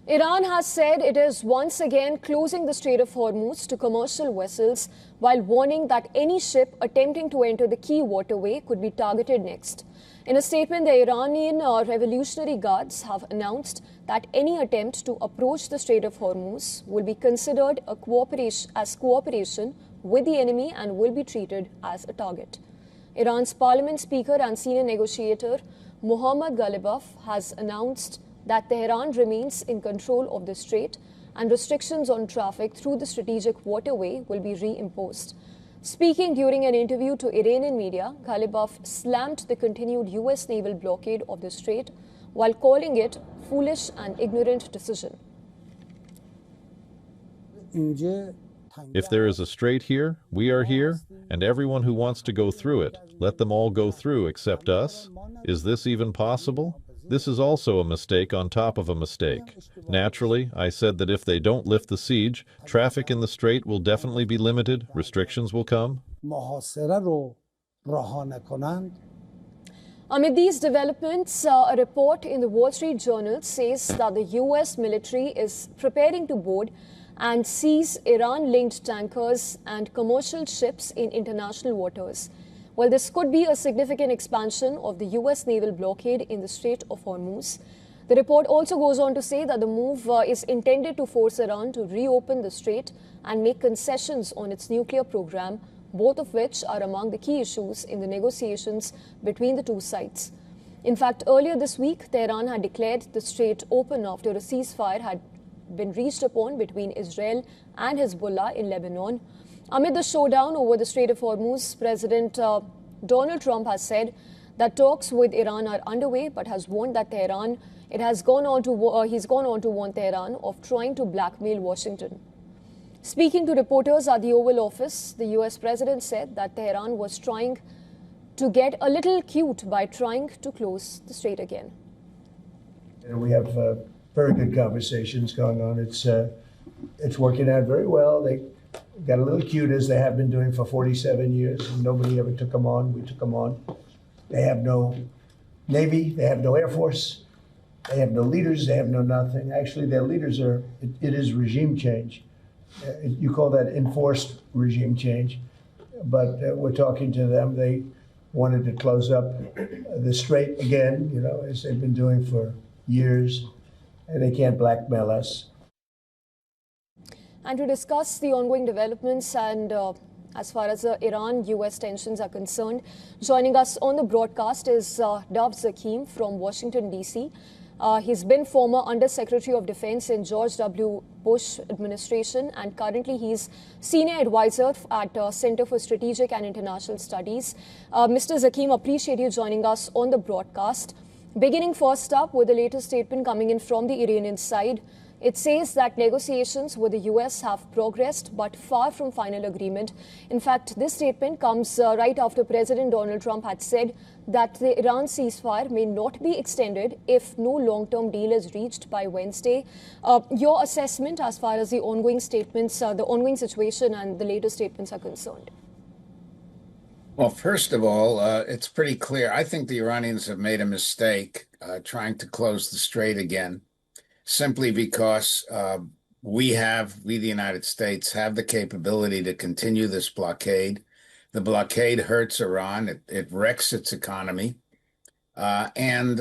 Iran has said it is once again closing the Strait of Hormuz to commercial vessels while warning that any ship attempting to enter the key waterway could be targeted next. In a statement, the Iranian Revolutionary Guards have announced that any attempt to approach the Strait of Hormuz will be considered as cooperation with the enemy and will be treated as a target. Iran's parliament speaker and senior negotiator Mohammad Ghalibaf has announced that Tehran remains in control of the strait and restrictions on traffic through the strategic waterway will be reimposed. Speaking during an interview to Iranian media, Ghalibaf slammed the continued US naval blockade of the strait while calling it foolish and ignorant decision. If there is a strait here, we are here, and everyone who wants to go through it, let them all go through except us. Is this even possible? This is also a mistake on top of a mistake. Naturally, I said that if they don't lift the siege, traffic in the strait will definitely be limited, restrictions will come. Amid these developments, a report in the Wall Street Journal says that the US military is preparing to board and seize Iran-linked tankers and commercial ships in international waters. Well, this could be a significant expansion of the US naval blockade in the Strait of Hormuz. The report also goes on to say that the move is intended to force Iran to reopen the strait and make concessions on its nuclear program, both of which are among the key issues in the negotiations between the two sides. In fact, earlier this week, Tehran had declared the strait open after a ceasefire had been reached upon between Israel and Hezbollah in Lebanon. Amid the showdown over the Strait of Hormuz, President Donald Trump has said that talks with Iran are underway, but has warned that he's gone on to warn Tehran of trying to blackmail Washington. Speaking to reporters at the Oval Office, the US president said that Tehran was trying to get a little cute by trying to close the strait again. We have very good conversations going on. It's working out very well. They got a little cute, as they have been doing for 47 years. And nobody ever took them on. We took them on. They have no Navy. They have no Air Force. They have no leaders. They have no nothing. Actually, their leaders it is regime change. You call that enforced regime change. But we're talking to them. They wanted to close up the strait again, as they've been doing for years. And they can't blackmail us. And to discuss the ongoing developments and as far as the Iran-US tensions are concerned, joining us on the broadcast is Dov Zakim from Washington, D.C. He's been former Undersecretary of Defense in George W. Bush administration, and currently he's senior advisor at Center for Strategic and International Studies. Mr. Zakim, appreciate you joining us on the broadcast. Beginning first up with the latest statement coming in from the Iranian side, it says that negotiations with the US have progressed but far from final agreement. In fact, this statement comes right after President Donald Trump had said that the Iran ceasefire may not be extended if no long-term deal is reached by Wednesday. Your assessment as far as the ongoing statements, the ongoing situation and the latest statements are concerned? Well, first of all, it's pretty clear. I think the Iranians have made a mistake trying to close the strait again, simply because we, the United States, have the capability to continue this blockade. The blockade hurts Iran. It wrecks its economy. And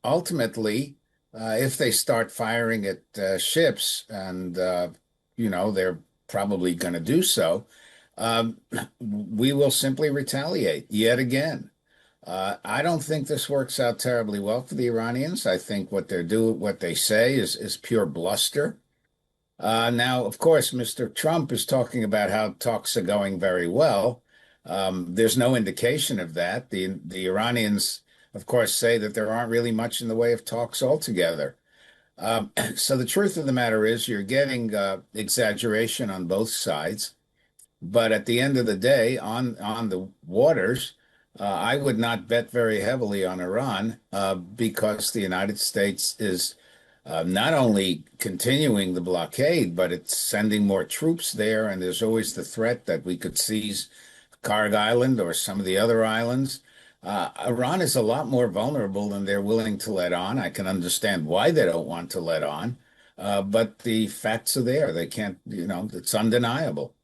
ultimately, if they start firing at ships, and, they're probably going to do so, we will simply retaliate yet again. I don't think this works out terribly well for the Iranians. I think what they say is pure bluster. Now, of course, Mr. Trump is talking about how talks are going very well. There's no indication of that. The Iranians, of course, say that there aren't really much in the way of talks altogether. So the truth of the matter is you're getting exaggeration on both sides. But at the end of the day, on the waters, I would not bet very heavily on Iran because the United States is not only continuing the blockade, but it's sending more troops there. And there's always the threat that we could seize Karg Island or some of the other islands. Iran is a lot more vulnerable than they're willing to let on. I can understand why they don't want to let on. But the facts are there. They can't, it's undeniable.